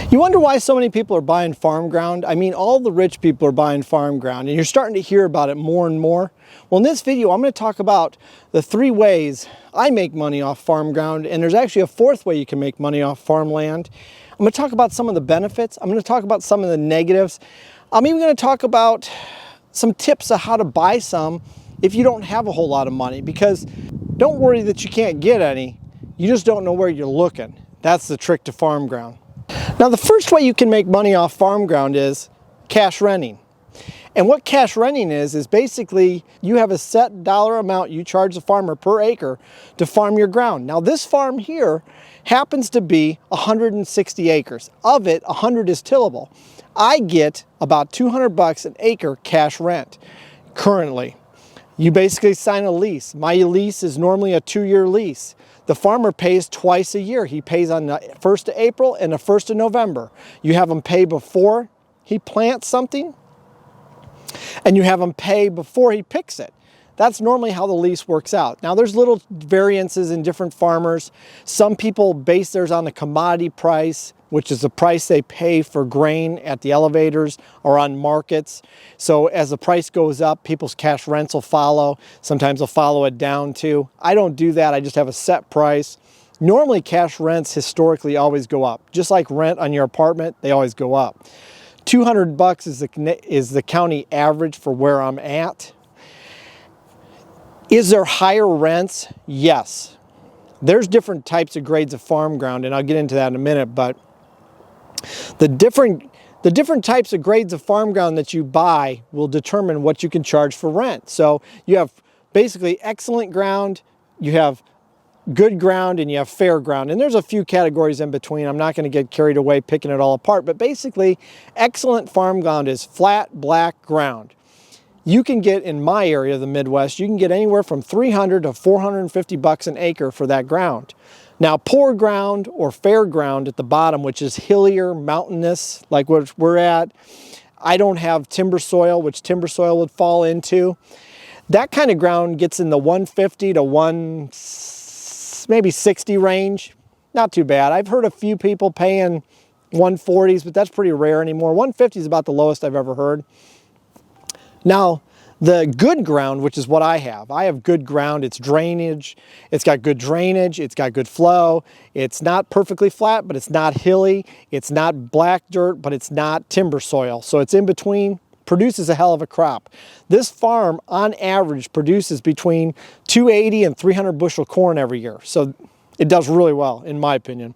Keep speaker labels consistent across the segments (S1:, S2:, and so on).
S1: You wonder why so many people are buying farm ground? I mean, all the rich people are buying farm ground, and you're starting to hear about it more and more. Well, in this video, I'm going to talk about the 3 ways I make money off farm ground, and there's actually a 4th way you can make money off farmland. I'm going to talk about some of the benefits. I'm going to talk about some of the negatives. I'm even going to talk about some tips of how to buy some if you don't have a whole lot of money, because don't worry that you can't get any. You just don't know where you're looking. That's the trick to farm ground. Now, the first way you can make money off farm ground is cash renting. And what cash renting is basically you have a set dollar amount you charge the farmer per acre to farm your ground. Now, this farm here happens to be 160 acres. Of it, 100 is tillable. I get about $200 an acre cash rent currently. You basically sign a lease. My lease is normally a 2-year lease. The farmer pays twice a year. He pays on the 1st of April and the 1st of November. You have him pay before he plants something, and you have him pay before he picks it. That's normally how the lease works out. Now, there's little variances in different farmers. Some people base theirs on the commodity price, which is the price they pay for grain at the elevators or on markets. So as the price goes up, people's cash rents will follow. Sometimes they'll follow it down too. I don't do that. I just have a set price. Normally, cash rents historically always go up. Just like rent on your apartment, they always go up. $200 is the county average for where I'm at. Is there higher rents? Yes. There's different types of grades of farm ground, and I'll get into that in a minute, but the different types of grades of farm ground that you buy will determine what you can charge for rent. So you have basically excellent ground, you have good ground, and you have fair ground. And there's a few categories in between. I'm not going to get carried away picking it all apart, but basically excellent farm ground is flat, black ground. You can get, in my area of the Midwest, you can get anywhere from $300 to $450 an acre for that ground. Now, poor ground or fair ground at the bottom, which is hillier, mountainous, like what we're at, I don't have timber soil, which timber soil would fall into. That kind of ground gets in the 150 to maybe 60 range. Not too bad. I've heard a few people paying 140s, but that's pretty rare anymore. 150 is about the lowest I've ever heard. Now, the good ground, which is what I have good ground. It's drainage. It's got good drainage. It's got good flow. It's not perfectly flat, but it's not hilly. It's not black dirt, but it's not timber soil. So it's in between, produces a hell of a crop. This farm, on average, produces between 280 and 300 bushel corn every year. So it does really well, in my opinion.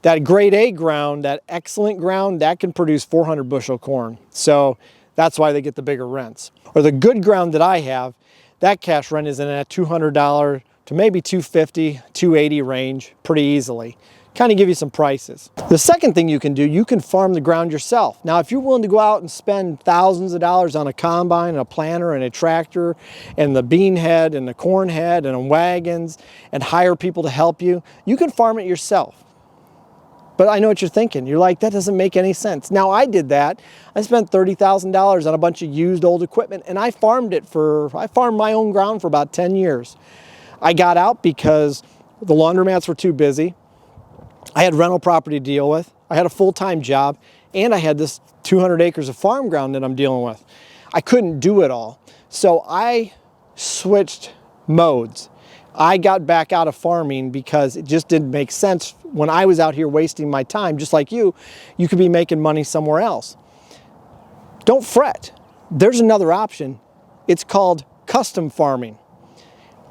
S1: That grade A ground, that excellent ground, that can produce 400 bushel corn. So that's why they get the bigger rents. Or the good ground that I have, that cash rent is in that $200 to maybe $250, $280 range pretty easily. Kind of give you some prices. The second thing you can do, you can farm the ground yourself. Now, if you're willing to go out and spend thousands of dollars on a combine, and a planter, and a tractor, and the bean head, and the corn head, and wagons, and hire people to help you, you can farm it yourself. But I know what you're thinking. You're like, that doesn't make any sense. Now, I did that. I spent $30,000 on a bunch of used old equipment, and I farmed my own ground for about 10 years. I got out because the laundromats were too busy. I had rental property to deal with. I had a full-time job, and I had this 200 acres of farm ground that I'm dealing with. I couldn't do it all. So I switched modes. I got back out of farming because it just didn't make sense. When I was out here wasting my time, just like you could be making money somewhere else. Don't fret. There's another option. It's called custom farming.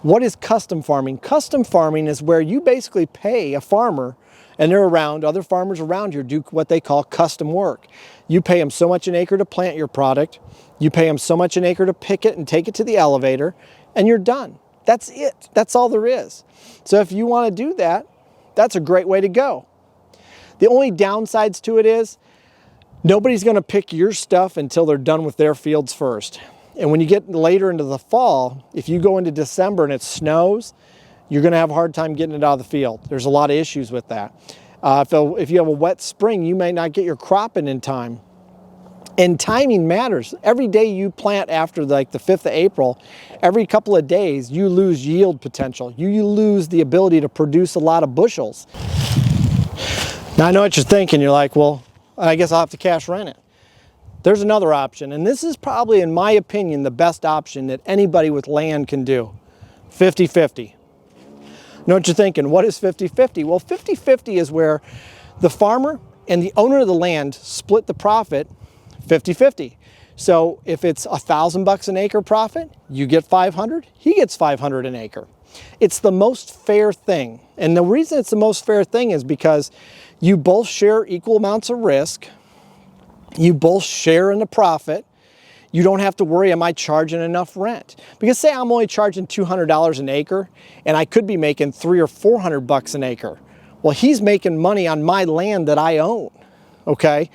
S1: What is custom farming? Custom farming is where you basically pay a farmer, and they're around, other farmers around you do what they call custom work. You pay them so much an acre to plant your product. You pay them so much an acre to pick it and take it to the elevator, and you're done. That's it. That's all there is. So if you want to do that, that's a great way to go. The only downsides to it is nobody's going to pick your stuff until they're done with their fields first. And when you get later into the fall, if you go into December and it snows, you're going to have a hard time getting it out of the field. There's a lot of issues with that. If you have a wet spring, you may not get your crop in time. And timing matters. Every day you plant after like the 5th of April, every couple of days you lose yield potential. You lose the ability to produce a lot of bushels. Now I know what you're thinking. You're like, well, I guess I'll have to cash rent it. There's another option, and this is probably, in my opinion, the best option that anybody with land can do. 50-50. Know what you're thinking? What is 50-50? Well, 50-50 is where the farmer and the owner of the land split the profit 50-50. So if it's $1,000 an acre profit, you get 500, he gets 500 an acre. It's the most fair thing. And the reason it's the most fair thing is because you both share equal amounts of risk. You both share in the profit. You don't have to worry, am I charging enough rent? Because say I'm only charging $200 an acre and I could be making $300 or $400 an acre. Well, he's making money on my land that I own, okay?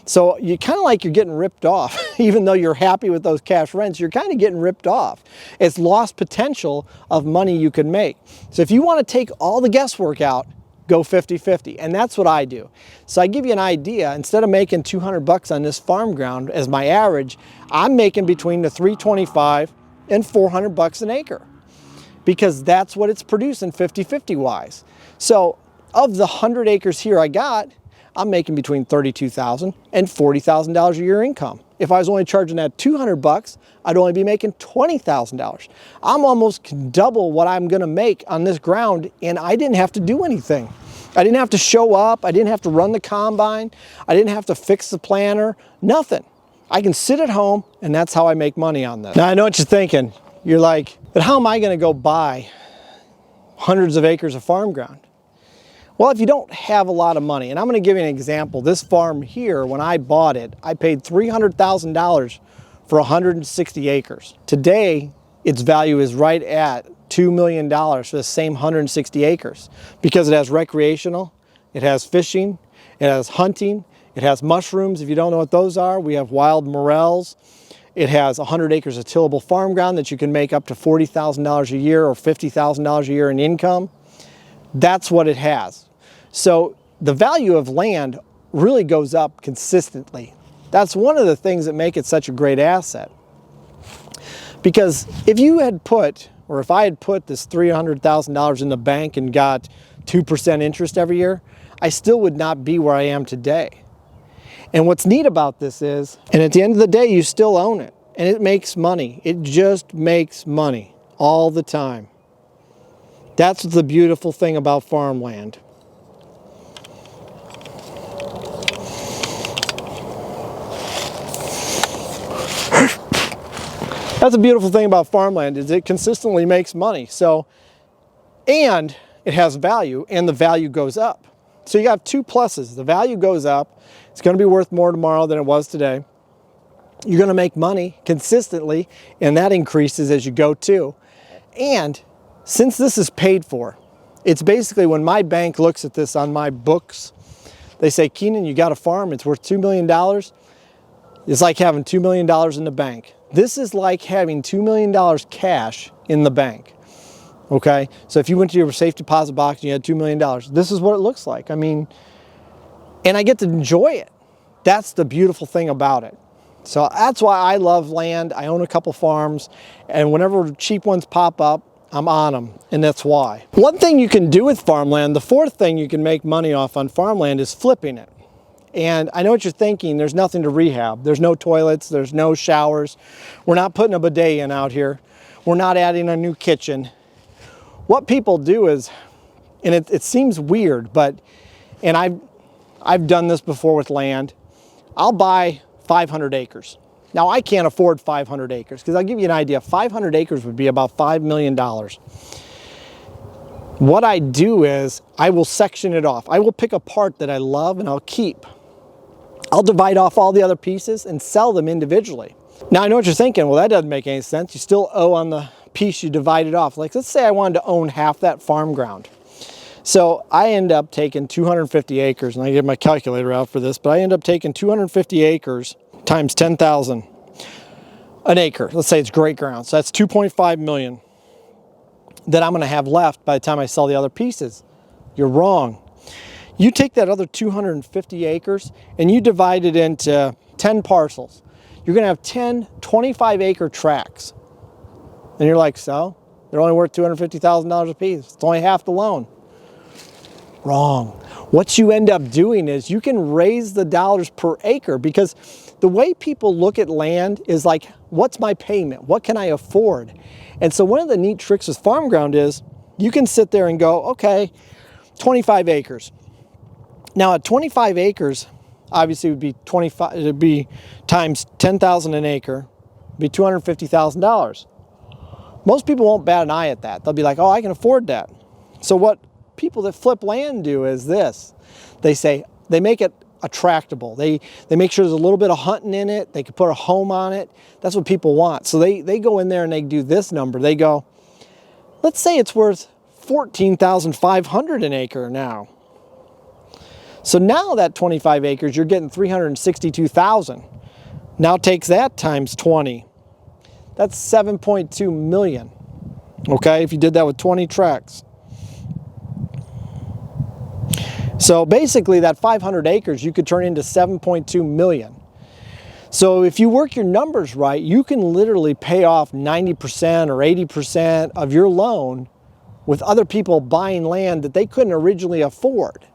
S1: So you kind of like you're getting ripped off. Even though you're happy with those cash rents, you're kind of getting ripped off. It's lost potential of money you can make. So if you want to take all the guesswork out, go 50-50, and that's what I do. So I give you an idea. Instead of making $200 on this farm ground as my average, I'm making between the $325 and $400 an acre, because that's what it's producing 50-50 wise. So of the 100 acres here I got, I'm making between $32,000 and $40,000 a year income. If I was only charging that $200, I'd only be making $20,000. I'm almost double what I'm gonna make on this ground, and I didn't have to do anything. I didn't have to show up, I didn't have to run the combine, I didn't have to fix the planter, nothing. I can sit at home, and that's how I make money on this. Now I know what you're thinking. You're like, but how am I gonna go buy hundreds of acres of farm ground? Well, if you don't have a lot of money, and I'm going to give you an example. This farm here, when I bought it, I paid $300,000 for 160 acres. Today, its value is right at $2 million for the same 160 acres, because it has recreational, it has fishing, it has hunting, it has mushrooms. If you don't know what those are, we have wild morels. It has 100 acres of tillable farm ground that you can make up to $40,000 a year or $50,000 a year in income. That's what it has. So the value of land really goes up consistently. That's one of the things that make it such a great asset. Because if you had put, or if I had put this $300,000 in the bank and got 2% interest every year, I still would not be where I am today. And what's neat about this is, and at the end of the day, you still own it. And it makes money. It just makes money all the time. That's the beautiful thing about farmland. That's a beautiful thing about farmland, is it consistently makes money. So, and it has value, and the value goes up. So you have two pluses. The value goes up. It's going to be worth more tomorrow than it was today. You're going to make money consistently, and that increases as you go too. And since this is paid for, it's basically, when my bank looks at this on my books, they say, Keenan, you got a farm, it's worth $2 million. It's like having $2 million in the bank. This is like having $2 million cash in the bank. Okay, so if you went to your safe deposit box and you had $2 million, this is what it looks like. I mean, and I get to enjoy it. That's the beautiful thing about it. So that's why I love land. I own a couple farms, and whenever cheap ones pop up, I'm on them, and that's why. One thing you can do with farmland, the fourth thing you can make money off on farmland, is flipping it. And I know what you're thinking, there's nothing to rehab. There's no toilets, there's no showers. We're not putting a bidet in out here. We're not adding a new kitchen. What people do is, and it seems weird, but, and I've done this before with land, I'll buy 500 acres. Now I can't afford 500 acres, because I'll give you an idea, 500 acres would be about $5 million. What I do is, I will section it off. I will pick a part that I love and I'll keep. I'll divide off all the other pieces and sell them individually. Now I know what you're thinking, well, that doesn't make any sense. You still owe on the piece you divided off. Like, let's say I wanted to own half that farm ground. So I end up taking 250 acres, and I get my calculator out for this, but I end up taking 250 acres times 10,000 an acre. Let's say it's great ground. So that's 2.5 million that I'm going to have left by the time I sell the other pieces. You're wrong. You take that other 250 acres and you divide it into 10 parcels. You're going to have 10 25-acre tracts. And you're like, so? They're only worth $250,000 a piece. It's only half the loan. Wrong. What you end up doing is you can raise the dollars per acre, because the way people look at land is like, what's my payment? What can I afford? And so one of the neat tricks with farm ground is you can sit there and go, okay, 25 acres. Now at 25 acres, obviously it would be 25, it'd be times 10,000 an acre, it'd be $250,000. Most people won't bat an eye at that. They'll be like, oh, I can afford that. So what people that flip land do is this. They make it attractable. They make sure there's a little bit of hunting in it. They can put a home on it. That's what people want. So they go in there and they do this number. They go, let's say it's worth $14,500 an acre now. So now that 25 acres, you're getting $362,000. Now takes that times 20. That's $7.2 million. Okay, if you did that with 20 tracts. So basically that 500 acres you could turn into 7.2 million. So if you work your numbers right, you can literally pay off 90% or 80% of your loan with other people buying land that they couldn't originally afford.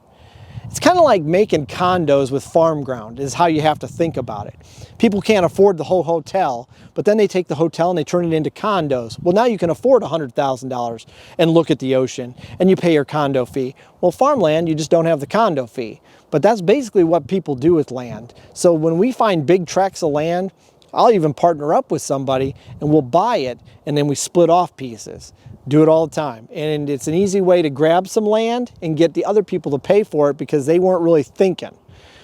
S1: It's kind of like making condos with farm ground is how you have to think about it. People can't afford the whole hotel, but then they take the hotel and they turn it into condos. Well, now you can afford $100,000 and look at the ocean and you pay your condo fee. Well, farmland, you just don't have the condo fee. But that's basically what people do with land. So when we find big tracts of land, I'll even partner up with somebody and we'll buy it and then we split off pieces. Do it all the time. And it's an easy way to grab some land and get the other people to pay for it because they weren't really thinking.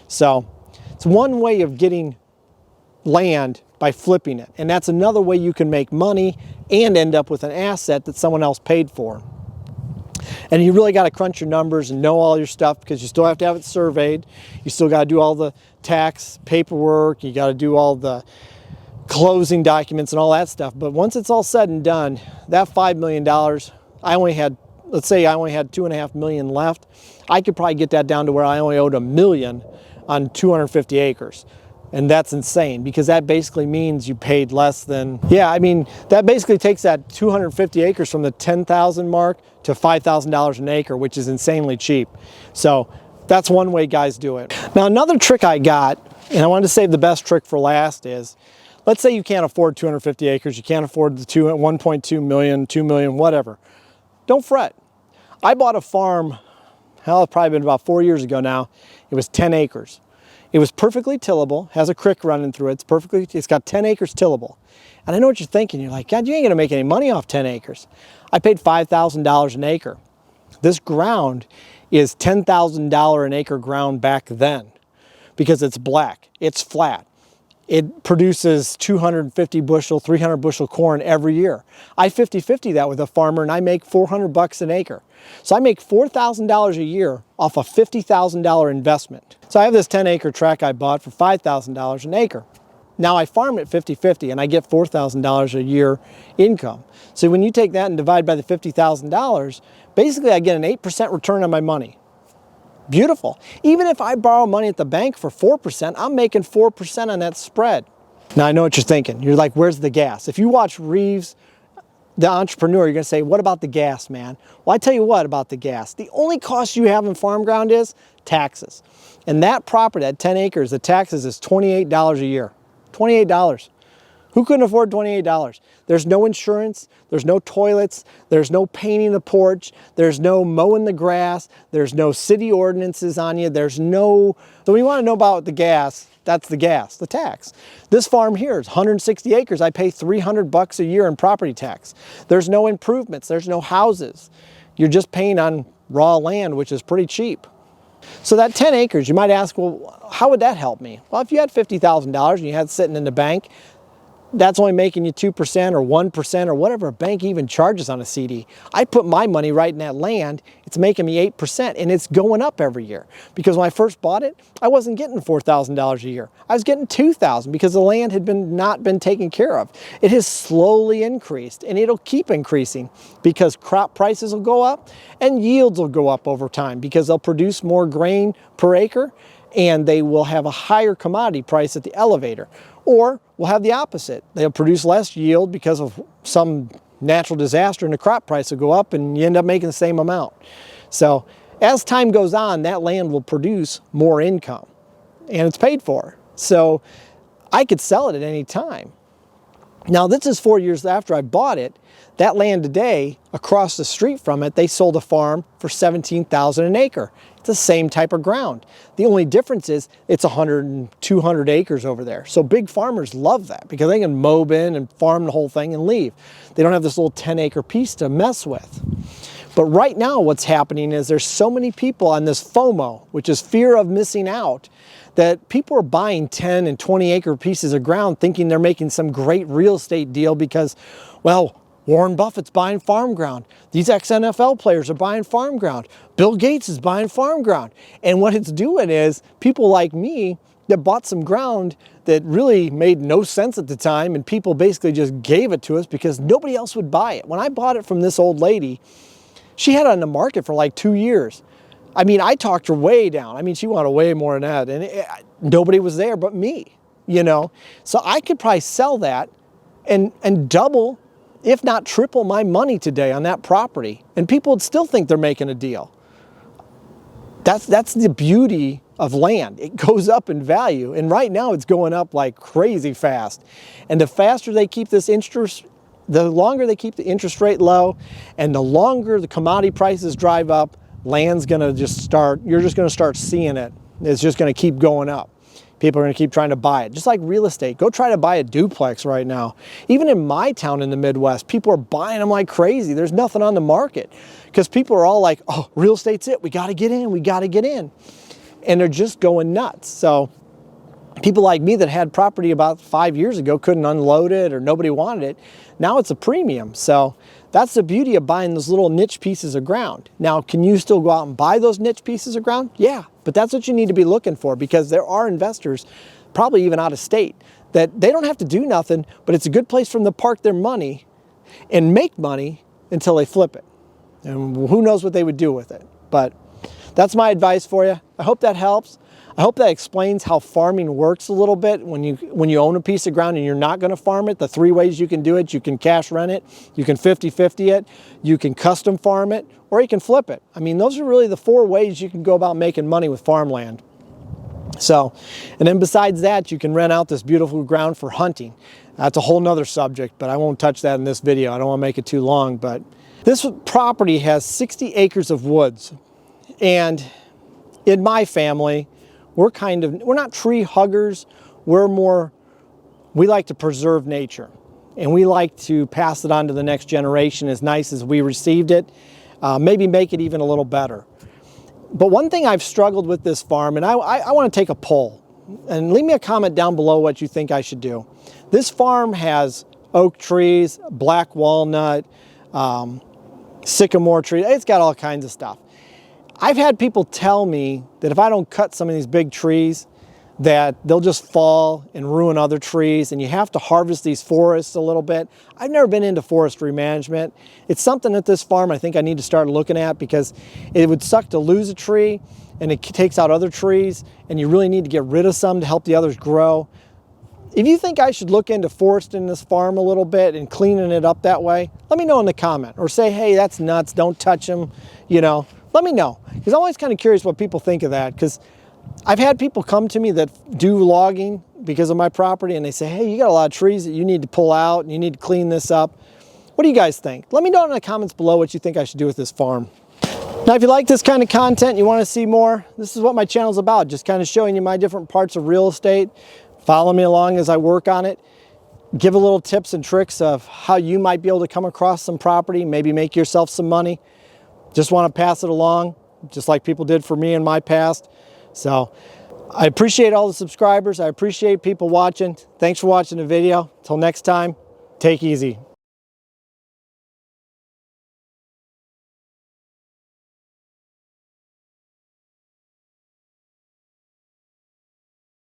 S1: So it's one way of getting land by flipping it. And that's another way you can make money and end up with an asset that someone else paid for. And you really got to crunch your numbers and know all your stuff because you still have to have it surveyed. You still got to do all the tax paperwork. You got to do all the closing documents and all that stuff. But once it's all said and done, that $5 million, let's say I only had $2.5 million left. I could probably get that down to where I only owed $1 million on 250 acres. And that's insane because that basically means you paid less than, that basically takes that 250 acres from the 10,000 mark to $5,000 an acre, which is insanely cheap. So that's one way guys do it. Now another trick I got, and I wanted to save the best trick for last, is let's say you can't afford 250 acres, you can't afford the 1.2 million, 2 million, whatever. Don't fret. I bought a farm, hell, it's probably been about 4 years ago now. It was 10 acres. It was perfectly tillable, has a creek running through it. It's got 10 acres tillable. And I know what you're thinking. You're like, God, you ain't gonna make any money off 10 acres. I paid $5,000 an acre. This ground is $10,000 an acre ground back then because it's black, it's flat. It produces 250 bushel, 300 bushel corn every year. I 50-50 that with a farmer and I make $400 an acre. So I make $4,000 a year off a $50,000 investment. So I have this 10 acre tract I bought for $5,000 an acre. Now I farm it 50-50 and I get $4,000 a year income. So when you take that and divide by the $50,000, basically I get an 8% return on my money. Beautiful. Even if I borrow money at the bank for 4%, I'm making 4% on that spread. Now I know what you're thinking. You're like, where's the gas? If you watch Reeves, the entrepreneur, you're gonna say, what about the gas, man? Well, I tell you what about the gas. The only cost you have in farm ground is taxes. And that property, that 10 acres, the taxes is $28 a year. $28. Who couldn't afford $28? There's no insurance, there's no toilets, there's no painting the porch, there's no mowing the grass, there's no city ordinances on you, there's no... So when you want to know about the gas, that's the gas, the tax. This farm here is 160 acres. I pay $300 a year in property tax. There's no improvements, there's no houses. You're just paying on raw land, which is pretty cheap. So that 10 acres, you might ask, well, how would that help me? Well, if you had $50,000 and you had it sitting in the bank, that's only making you 2% or 1% or whatever a bank even charges on a CD. I put my money right in that land, it's making me 8% and it's going up every year. Because when I first bought it, I wasn't getting $4,000 a year. I was getting $2,000 because the land had not been taken care of. It has slowly increased and it'll keep increasing because crop prices will go up and yields will go up over time because they'll produce more grain per acre and they will have a higher commodity price at the elevator. Or we'll have the opposite. They'll produce less yield because of some natural disaster and the crop price will go up and you end up making the same amount. So as time goes on, that land will produce more income and it's paid for. So I could sell it at any time. Now this is 4 years after I bought it. That land today, across the street from it, they sold a farm for $17,000 an acre. It's the same type of ground. The only difference is it's 100 and 200 acres over there. So big farmers love that because they can mow in and farm the whole thing and leave. They don't have this little 10-acre piece to mess with. But right now what's happening is there's so many people on this FOMO, which is fear of missing out, that people are buying 10 and 20-acre pieces of ground thinking they're making some great real estate deal because, well, Warren Buffett's buying farm ground. These ex-NFL players are buying farm ground. Bill Gates is buying farm ground. And what it's doing is people like me that bought some ground that really made no sense at the time, and people basically just gave it to us because nobody else would buy it. When I bought it from this old lady, she had it on the market for like 2 years. I mean, I talked her way down. I mean, she wanted way more than that. And nobody was there but me, you know. So I could probably sell that and double, if not triple, my money today on that property. And people would still think they're making a deal. That's the beauty of land. It goes up in value. And right now it's going up like crazy fast. And the faster they keep this interest, the longer they keep the interest rate low, and the longer the commodity prices drive up, land's gonna just start, you're just gonna start seeing it. It's just gonna keep going up. People are gonna keep trying to buy it. Just like real estate, go try to buy a duplex right now. Even in my town in the Midwest, people are buying them like crazy. There's nothing on the market because people are all like, oh, real estate's it, we gotta get in, we gotta get in. And they're just going nuts. So people like me that had property about 5 years ago couldn't unload it or nobody wanted it. Now it's a premium. So that's the beauty of buying those little niche pieces of ground. Now, can you still go out and buy those niche pieces of ground? Yeah, but that's what you need to be looking for because there are investors, probably even out of state, that they don't have to do nothing, but it's a good place for them to park their money and make money until they flip it. And who knows what they would do with it. But that's my advice for you. I hope that helps. I hope that explains how farming works a little bit. When you own a piece of ground and you're not going to farm it, the 3 ways you can do it: you can cash rent it, you can 50-50 it, you can custom farm it, or you can flip it. I mean, those are really the 4 ways you can go about making money with farmland. So, and then besides that, you can rent out this beautiful ground for hunting. That's a whole nother subject, but I won't touch that in this video. I don't want to make it too long, but this property has 60 acres of woods. And in my family, we're not tree huggers. We like to preserve nature, and we like to pass it on to the next generation as nice as we received it, maybe make it even a little better. But one thing I've struggled with this farm, and I want to take a poll, and leave me a comment down below what you think I should do. This farm has oak trees, black walnut, sycamore trees. It's got all kinds of stuff. I've had people tell me that if I don't cut some of these big trees, that they'll just fall and ruin other trees, and you have to harvest these forests a little bit. I've never been into forestry management. It's something at this farm I think I need to start looking at because it would suck to lose a tree and it takes out other trees, and you really need to get rid of some to help the others grow. If you think I should look into foresting this farm a little bit and cleaning it up that way, let me know in the comment, or say, hey, that's nuts, don't touch them, you know. Let me know, because I'm always kind of curious what people think of that, because I've had people come to me that do logging because of my property, and they say, hey, you got a lot of trees that you need to pull out, and you need to clean this up. What do you guys think? Let me know in the comments below what you think I should do with this farm. Now, if you like this kind of content, you want to see more, this is what my channel's about, just kind of showing you my different parts of real estate. Follow me along as I work on it. Give a little tips and tricks of how you might be able to come across some property, maybe make yourself some money. Just want to pass it along, just like people did for me in my past. So I appreciate all the subscribers. I appreciate people watching. Thanks for watching the video. Till next time, take easy.